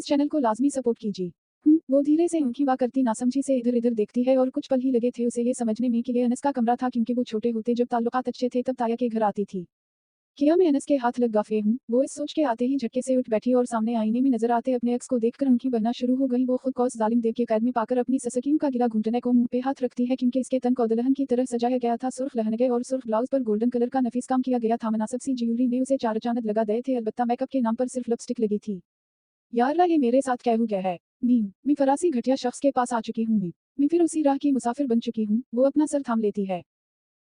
Channel को लाजमी support कीजिए। वो धीरे से उनकी वाह करती नासमझी से इधर इधर देखती है और कुछ पल ही लगे थे उसे ये समझने में कि ये अनस का कमरा था, क्योंकि वो छोटे होते जब ताल्लुकात अच्छे थे तब ताया के घर आती थी। किया मैं अनस के हाथ लग गाफे हूँ, वो इस सोच के आते ही झटके से उठ बैठी और सामने आईने में नजर आते अपने एक्स को देखकर उनकी बहना शुरू हो गई। वो खुद को उस जालिम देव के कैद में पाकर अपनी ससकियों का गिला घुटने को मुंह पे हाथ रखती है, क्योंकि इसके तन को दुल्हन की तरह सजाया गया था। सुर्ख लहंगे और सुर्ख ब्लाउज पर गोल्डन कलर का नफीस काम किया गया था। मुनासिब सी ज्वेलरी में उसे चार चांद लगा गए थे, अलबत्ता मेकअप के नाम पर सिर्फ लिपस्टिक लगी थी। यार ये मेरे साथ क्या हो गया है। मैं फरासी घटिया शख्स के पास आ चुकी हूँ। मैं फिर उसी राह की मुसाफिर बन चुकी हूँ। वो अपना सर थाम लेती है।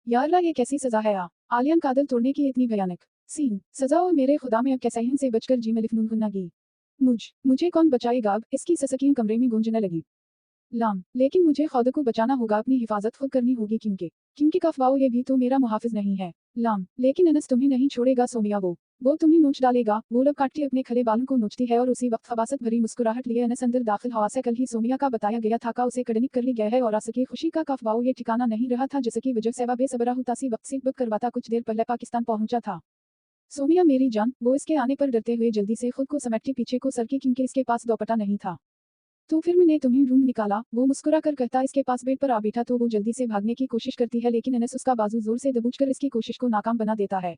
यार ये कैसी सजा है आलियन कादल तोड़ने की इतनी भयानक सीन सजा, और मेरे खुदा में अब कैसे से बचकर जी में लिफनून गुन्नागी। मुझे कौन बचाएगा अब, इसकी ससकियों कमरे में गूंजने लगी। लेकिन मुझे खुद को बचाना होगा, अपनी हिफाजत खुद करनी होगी, क्योंकि कफवाओ ये भी तो मेरा मुहाफिज नहीं है। लेकिन अनस तुम्हें नहीं छोड़ेगा सोमिया, वो तुम्हें नोच डालेगा। वो लब काटती अपने खले बालों को नोचती है और उसी वक्त खबासत भरी मुस्कुराहट लिए अनस अंदर दाखिल हवा से कल ही सोमिया का बताया गया था का उसे कड़निक कर ली गया है और आसकी खुशी का कफवाओ ये ठिकाना नहीं रहा था, जिसकी वजह से वह बेसबरा हुतासी वक्त से बुक करवाता कुछ देर पहले पाकिस्तान पहुंचा था। सोमिया मेरी जान, वो इसके आने पर डरते हुए जल्दी से खुद को समेटती पीछे को सरकी, क्योंकि इसके पास दोपट्टा नहीं था। तो फिर मैंने तुम्हें ढूंढ निकाला, वो मुस्कुरा कर कहता इसके पास बेड पर आ बैठा तो वो जल्दी से भागने की कोशिश करती है, लेकिन अनस उसका बाजू जोर से दबोचकर इसकी कोशिश को नाकाम बना देता है।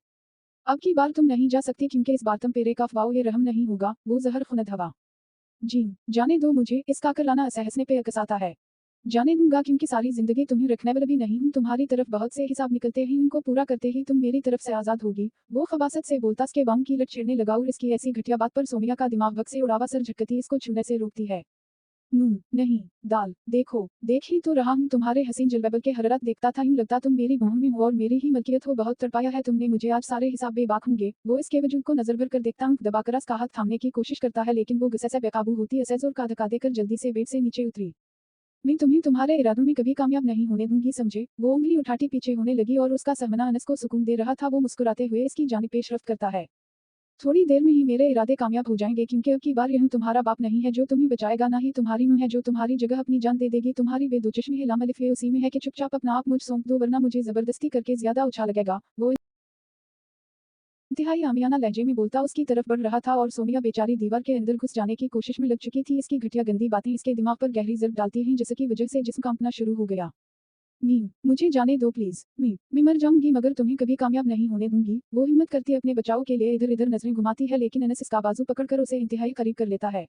अब की बार तुम नहीं जा सकती, क्योंकि इस बार तुम पेरे का अफवाह ये रहम नहीं होगा, वो जहर खुनद हवा। जी जाने दो मुझे, इसका करलाना असहसने पे अकसाता है। जाने दूंगा, क्योंकि सारी जिंदगी तुम्हें रखने वाला भी नहीं हूँ। तुम्हारी तरफ बहुत से हिसाब निकलते ही उनको पूरा करते ही तुम मेरी तरफ से आजाद होगी। वो खबासत से बोलता इसके बाम की लट छेड़ने लगा और इसकी ऐसी घटिया बात पर सोमिया का दिमाग वक्त से उड़ावा सर झटकती इसको छूने से रोकती है। नून नहीं दाल, देखो देख ही तो रहा हूँ तुम्हारे हसीन जलवेबल के हररत देखता था यूं लगता तुम मेरी बहू में हो और मेरी ही मलकियत हो। बहुत तड़पाया है तुमने मुझे, आज सारे हिसाब बेबाक होंगे। वो इसके वजूद को नजर भर कर देखता हूँ, दबाकर उसका हाथ थामने की कोशिश करता है, लेकिन वो गुस्से से बेकाबू होती है। जोर का धक्का देकर जल्दी से बेड से नीचे उतरी। मैं तुम्हें तुम्हारे इरादों में कभी कामयाब नहीं होने दूंगी, समझे। वो उंगली उठाती पीछे होने लगी और उसका सहमना अनस को सुकून दे रहा था। वो मुस्कुराते हुए इसकी जानिब पेशरफ्त करता है। थोड़ी देर में ही मेरे इरादे कामयाब हो जाएंगे, क्योंकि अब की बार यह तुम्हारा बाप नहीं है जो तुम्हें बचाएगा, ना ही तुम्हारी मुँह है जो तुम्हारी जगह अपनी जान दे देगी। तुम्हारी बेदोचश्मी है लामलिफ ये उसी में है कि चुपचाप अपना आप मुझ सौंप दो, वरना मुझे जबरदस्ती करके ज्यादा उछा लगेगा। वो इंतहाई आमियाना लहजे में बोलता उसकी तरफ बढ़ रहा था और सोमिया बेचारी दीवार के अंदर घुस जाने की कोशिश में लग चुकी थी। इसकी घटिया गंदी बातें इसके दिमाग पर गहरी जर्ब डालती हैं, जिसकी वजह से जिस्म कांपना शुरू हो गया। मुझे जाने दो प्लीज, मैं मर जाऊंगी मगर तुम्हें कभी कामयाब नहीं होने दूंगी। वो हिम्मत करती अपने बचाव के लिए इधर इधर नजरें घुमाती है, लेकिन अनस इसका बाजू पकड़कर उसे इंतहाई करीब कर लेता है।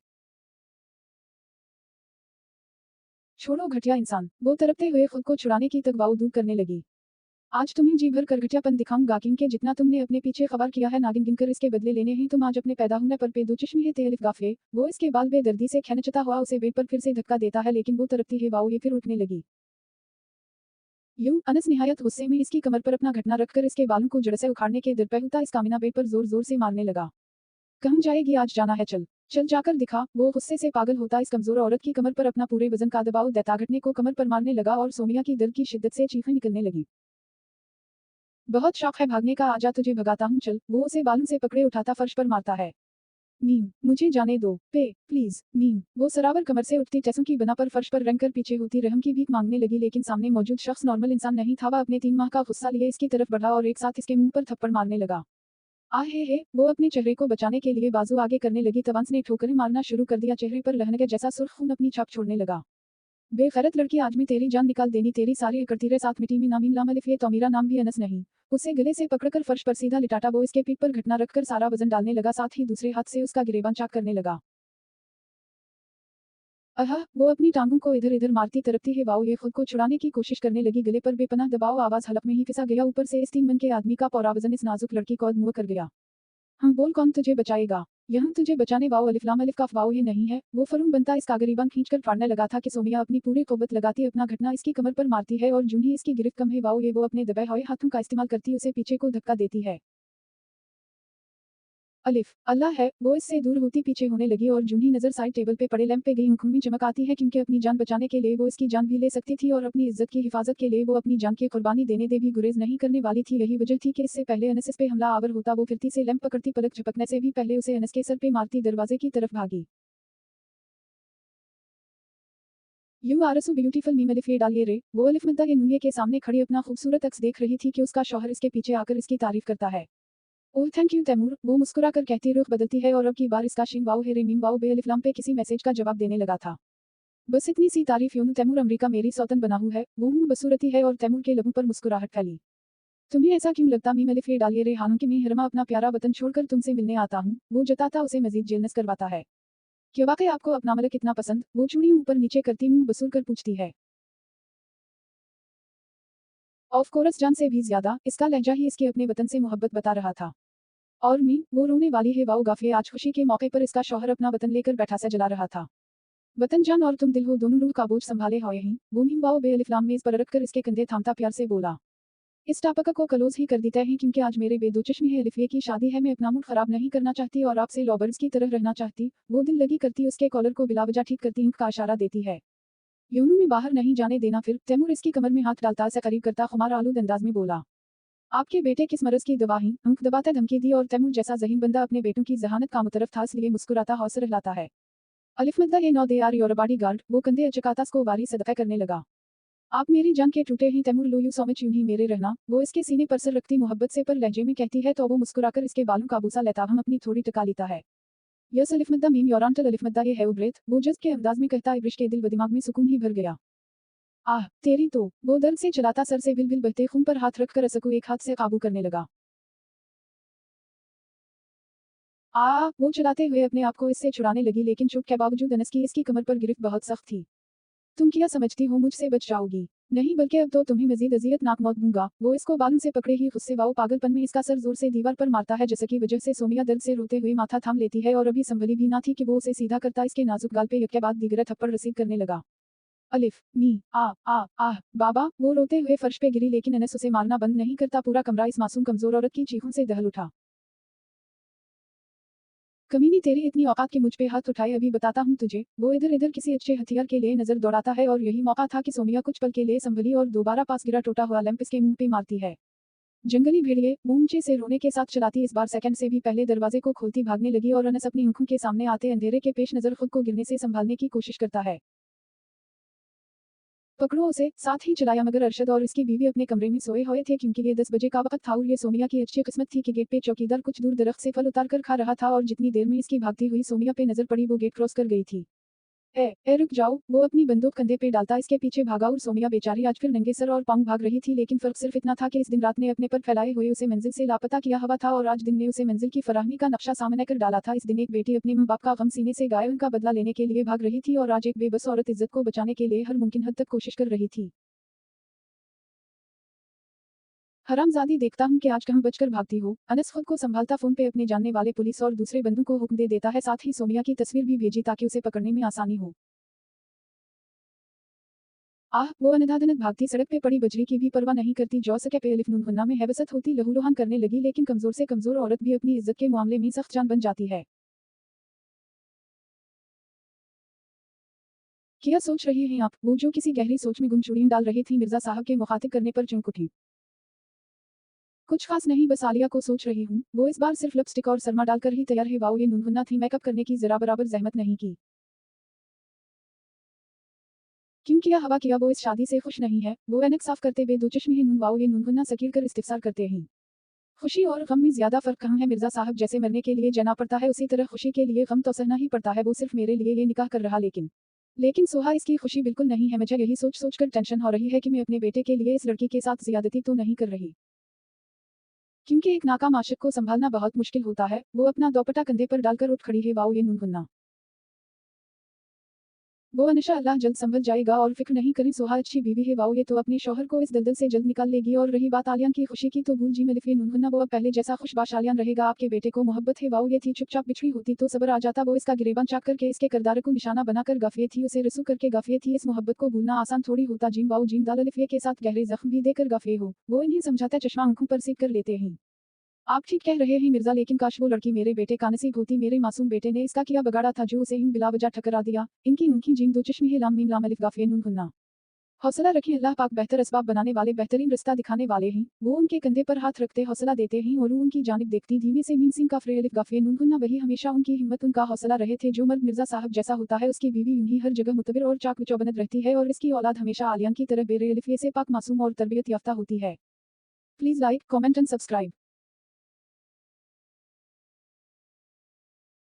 छोड़ो घटिया इंसान, वो तड़पते हुए खुद को छुड़ाने की तगवाऊ दूर करने लगी। आज तुम्हें जी भर कर घटियापन दिखाऊंगा, क्योंकि जितना तुमने अपने पीछे खबर किया है नागिन गिनकर इसके बदले लेने हैं तुम। आज अपने पैदा होने पर पे दो चश्मी है तेलिफ गाफे। वो इसके बाल बेदर्दी से खिंचता हुआ उसे बेड पर फिर से धक्का देता है, लेकिन वो तड़पती है वाओ ये फिर उठने लगी। अनस निहायत गुस्से में इसकी कमर पर अपना घटना रखकर इसके बालों को जड़ से उखाड़ने के दरपेहुता इस कामिना बेड पर जोर जोर से मारने लगा। कहाँ जाएगी, आज जाना है, चल चल जाकर दिखा। वो गुस्से से पागल होता इस कमजोर औरत की कमर पर अपना पूरे वजन का दबाव देता घटने को कमर पर मारने लगा और सोमिया की दर्द की शिद्दत से चीखें निकलने लगी। बहुत शौक है भागने का, आजा तुझे भगाता हूँ चल। वो उसे बालों से पकड़े उठाता फर्श पर मारता है। मुझे जाने दो पे प्लीज। वो सरावर कमर से उठती टैसों की बना पर फर्श पर रंग कर पीछे होती रहम की भीख मांगने लगी, लेकिन सामने मौजूद शख्स नॉर्मल इंसान नहीं था। वह अपने 3 माह का गुस्सा लिए इसकी तरफ बढ़ा और एक साथ इसके मुंह पर थप्पड़ मारने लगा। आहे वो अपने चेहरे को बचाने के लिए बाजू आगे करने लगी, तब ने ठोकरें मारना शुरू कर दिया। चेहरे पर लहन के जैसा सुर्ख खून अपनी छाप छोड़ने लगा। बेखैरत लड़की, आज मैं तेरी जान निकाल देनी, तेरी सारी इकड़तीरे साथ मिट्टी में। नामीम लामलिफ ये तो मेरा नाम भी अनस नहीं। उसे गले से पकड़कर फर्श पर सीधा लिटाटा वो इसके पीठ पर घटना रखकर सारा वजन डालने लगा, साथ ही दूसरे हाथ से उसका गिरेबान चाक करने लगा। वो अपनी टांगों को इधर इधर मारती तड़पती है वाओ ये खुद को छुड़ाने की कोशिश करने लगी। गले पर बेपनाह दबाव, आवाज हलक में ही फिसा गया। ऊपर से इस 3 मन के आदमी का पौरा वजन इस नाजुक लड़की को अधमुआ कर गया। हम बोल कौन तुझे बचाएगा, यहाँ तुझे बचाने वाओ अलिफ लाम अलिफ काफ वाओ ये नहीं है। वो फरून बनता इसका गरीबान खींचकर फाड़ने लगा था कि सोमिया अपनी पूरी कुव्वत लगाती अपना घटना इसकी कमर पर मारती है और जूं ही इसकी गिरफ्त कम है वाओ ये वो अपने दबे हुए हाथों का इस्तेमाल करती उसे पीछे को धक्का देती है। अलिफ अल्लाह है, वो इससे दूर होती पीछे होने लगी और जूं ही नजर साइड टेबल पे पड़े लैंप पे गई आंखों में चमक आती है, क्योंकि अपनी जान बचाने के लिए वो इसकी जान भी ले सकती थी और अपनी इज्जत की हिफाजत के लिए वो अपनी जान की कुर्बानी देने दे भी गुरेज नहीं करने वाली थी। यही वजह थी कि इससे पहले अनस इस पे हमला आवर होता वो फिरती से लैंप पकड़ती, पलक झपकने से भी पहले उसे अनस के सर पे मारती दरवाजे की तरफ भागी। यू आर सो ब्यूटीफुल मीम अलिफ ये डालिए रे। वो अलिफ मद्दा ये नूये के सामने खड़ी अपना खूबसूरत अक्स देख रही थी कि उसका शौहर इसके पीछे आकर इसकी तारीफ करता है। ओह थैंक यू तैमूर, वो मुस्कुराकर कहती रुख बदलती है और अब की बार इसका शीन वाओ है रे मीम वाओ बे अलिफ लाम पे किसी मैसेज का जवाब देने लगा था। बस इतनी सी तारीफ यूं तैमूर अमरीका मेरी सौतन बना हूँ है, वो हूँ बसूरती है और तैमूर के लबों पर मुस्कुराहट फैली। तुम्हें ऐसा क्यों लगता मीम अलिफ ये डालिए रे हालांकि मैं हरमा अपना प्यारा वतन छोड़कर तुमसे मिलने आता हूँ, वो जताता उसे मजीद जेलनस करवाता है। क्या वाकई आपको अपना मलक इतना पसंद, वो चूड़ी ऊपर नीचे करती मुंह बसूर कर पूछती है। ऑफ कोर्स जान से भी ज्यादा, इसका लहजा ही इसके अपने वतन से मोहब्बत बता रहा था। और मी, वो रोने वाली है वाओ गाफिए आज खुशी के मौके पर इसका शौहर अपना वतन लेकर बैठा सा जला रहा था। वतन जान और तुम दिल हो दोनों रूह का बोझ संभाले हुए हैं, वो मीम वाओ बे अलिफ लाम मेज पर रखकर इसके कंधे थामता प्यार से बोला। इस टापक को क्लोज ही कर देता है क्योंकि आज मेरे बेदो चश्मे है अलिफिए की शादी है मैं अपना मूड खराब नहीं करना चाहती और आपसे लॉबर्स की तरह रहना चाहती, वो दिल लगी करती उसके कॉलर को बिलावजा ठीक करती इंक का इशारा देती है। यूनू में बाहर नहीं जाने देना फिर, तैमूर इसकी कमर में हाथ डालता से करीब करता खुमार आलूद अंदाज में बोला। आपके बेटे किस मरज की दवा ही, अंक दबाता धमकी दी और तैमूर जैसा जहीन बंदा अपने बेटों की जहानत का मुतरफ था इसलिए मुस्कुराता हौसला रहलाता है। अलिफ मद्दा ये now they are your body guard, वो कंधे अचकातास को वारी सदका करने लगा। आप मेरी जान के टूटे हैं तैमूर लो यू सो मच यूं ही मेरे रहना, वो इसके सीने पर सर रखती मोहब्बत से पर लहजे में कहती है तो वो मुस्कुराकर इसके बालों का बूसा लेता हम अपनी थोड़ी टका लेता है। यस अलिफ मद्दा मीम योरांटल अलिफ मद्दा ये है ब्रेथ, वो जज के अंदाज में कहता इब्रिश के दिल व दिमाग में सुकून ही भर गया। आह तेरी तो, वो दर्द से चलाता सर से बिल बहते खून पर हाथ रखकर असकू एक हाथ से काबू करने लगा। वो चलाते हुए अपने आप को इससे छुड़ाने लगी लेकिन चोट के बावजूद अनस की इसकी कमर पर गिरफ्त बहुत सख्त थी। तुम क्या समझती हो मुझसे बच जाओगी? नहीं बल्कि अब तो तुम्हें मजीद अजियतनाक मौत दूंगा, वो इसको बालों से पकड़े ही गुस्से वाओ पागलपन में इसका सर जोर से दीवार पर मारता है जिसकी वजह से सोमिया दर्द से रोते हुए माथा थाम लेती है और अभी संभली भी ना थी कि वो उसे सीधा करता इसके नाजुक गाल पे यक्के बाद दीगरा थप्पड़ रसीद करने लगा। अलिफ मी आह बाबा, वो रोते हुए फर्श पे गिरी लेकिन अनस उसे मारना बंद नहीं करता पूरा कमरा इस मासूम कमजोर औरत की चीखों से दहल उठा। कमीनी तेरी इतनी औकात कि मुझ पे हाथ उठाए अभी बताता हूँ तुझे, वो इधर इधर किसी अच्छे हथियार के लिए नजर दौड़ाता है और यही मौका था कि सोमिया कुछ पल के लिए संभली और दोबारा पास गिरा टूटा हुआ लैंप इसके मुंह पे मारती है। जंगली भेड़िए, वो ऊंचे से रोने के साथ चलाती इस बार सेकंड से भी पहले दरवाजे को खोलती भागने लगी और अनस अपनी आंखों के सामने आते अंधेरे के पेश नजर खुद को गिरने से संभालने की कोशिश करता है। पकड़ो उसे, साथ ही चलाया मगर अरशद और इसकी बीवी अपने कमरे में सोए हुए थे क्योंकि ये 10 बजे का वक्त था और ये सोमिया की अच्छी किस्मत थी कि गेट पे चौकीदार कुछ दूर दरख्त से फल उतार कर खा रहा था और जितनी देर में इसकी भागती हुई सोमिया पे नजर पड़ी वो गेट क्रॉस कर गई थी। रुक जाओ, वो अपनी बंदूक कंधे पे डालता इसके पीछे भागा और सोमिया बेचारी आज फिर नंगे सर और पांव भाग रही थी लेकिन फर्क सिर्फ इतना था कि इस दिन रात ने अपने पर फैलाए हुए उसे मंजिल से लापता किया हुआ था और आज दिन ने उसे मंजिल की फराहमी का नक्शा सामने कर डाला था। इस दिन एक बेटी अपने मां बाप का गम सीने से गाय उनका बदला लेने के लिए भाग रही थी और आज एक बेबस औरत इज्जत को बचाने के लिए हर मुमकिन हद तक कोशिश कर रही थी। हरामजादी देखता हूँ कि आज कहाँ बचकर भागती हो, अनस खुद को संभालता फोन पे अपने जानने वाले पुलिस और दूसरे बंदों को हुक्म दे देता है साथ ही सोमिया की तस्वीर भी भेजी ताकि उसे पकड़ने में आसानी हो। वो अनधाधनत भागती सड़क पे पड़ी बजरी की भी परवाह नहीं करती जो सके पे अलिफ नून गुन्ना में हैवसत होती लहूलुहान करने लगी लेकिन कमजोर से कमजोर औरत भी अपनी इज्जत के मामले में सख्त जान बन जाती है। क्या सोच रही हैं आप, वो जो किसी गहरी सोच में गुमचुड़ियां डाल रही थी मिर्जा साहब के मुखातिब करने पर चौंक उठी। कुछ खास नहीं बस आलिया को सोच रही हूँ, वो इस बार सिर्फ लिपस्टिक और सरमा डालकर ही तैयार है वाओ ये नूनगुन्ना थी मेकअप करने की जरा बराबर जहमत नहीं की। क्यों किया हवा किया वो इस शादी से खुश नहीं है, वो ऐनक साफ करते बे दो चश्मे ही नून वाओ ये नूनगुन्ना सकीर कर इस्तिफसार करते हैं। खुशी और गम में ज्यादा फर्क कहाँ है मिर्जा साहब जैसे मरने के लिए जना पड़ता है उसी तरह खुशी के लिए गम तो सहना ही पड़ता है वो सिर्फ मेरे लिए ये निकाह कर रहा लेकिन सुहा इसकी खुशी बिल्कुल नहीं है मुझे यही सोच सोच कर टेंशन हो रही है कि मैं अपने बेटे के लिए इस लड़की के साथ ज्यादती तो नहीं कर रही। क्योंकि एक नाकाम आशिक को संभालना बहुत मुश्किल होता है, वो अपना दोपट्टा कंधे पर डालकर उठ खड़ी है वाओ ये नूनगुन्ना। वो अनिशा अल्लाह जल्द संभल जाएगा और फिक्र नहीं करें सुहा अच्छी बीवी है वाओ ये तो अपने शौहर को इस दलदल से जल्द निकाल लेगी और रही बात आलियान की खुशी की तो भूल जी मलिफ ये नूनगुन्ना वो अब पहले जैसा खुशबाश आलियान रहेगा आपके बेटे को मोहब्बत है वाओ ये थी चुपचाप बिछड़ी होती तो सबर आ जाता वो इसका गिरेबान चाक करके इसके किरदार को निशाना बनाकर गाफिए थी उसे रसू करके गाफिए थी इस मोहब्बत को भूलना आसान थोड़ी होता जिम वाओ जिम दाल अलिफ ये के साथ गहरे जख्म भी देकर गाफिए हो, वो इन्हें समझाता चश्मा आंखों पर सीख कर लेते हैं। आप ठीक कह रहे हैं मिर्जा लेकिन काश वो लड़की मेरे बेटे का नसीब होती मेरे मासूम बेटे ने इसका किया बगाड़ा था जो उसे इन बिला वजह ठकरा दिया। इनकी उनकी जीन दो चश्मे लाम मीम लाम अलिफ गाफिए नून गुन्ना। हौसला रखें अल्लाह पाक बेहतर असबाब बनाने वाले बेहतरीन रास्ता दिखाने वाले हैं, वो उनके कंधे पर हाथ रखते हौसला देते हैं और वो उनकी जानिब देखती धीमे से मीम सिंह का फ्रे अलिफ गाफिए नून गुन्ना वही हमेशा उनकी हिम्मत उनका हौसला रहे थे जो मर्द मिर्जा साहब जैसा होता है उसकी बीवी यूं ही हर जगह मुतबिर और चाक चौबंद रहती है और इसकी औलाद हमेशा आलियान की तरह बेरे अलिफिए से पाक मासूम और तरबियत याफ्ता होती है। Please like comment and subscribe.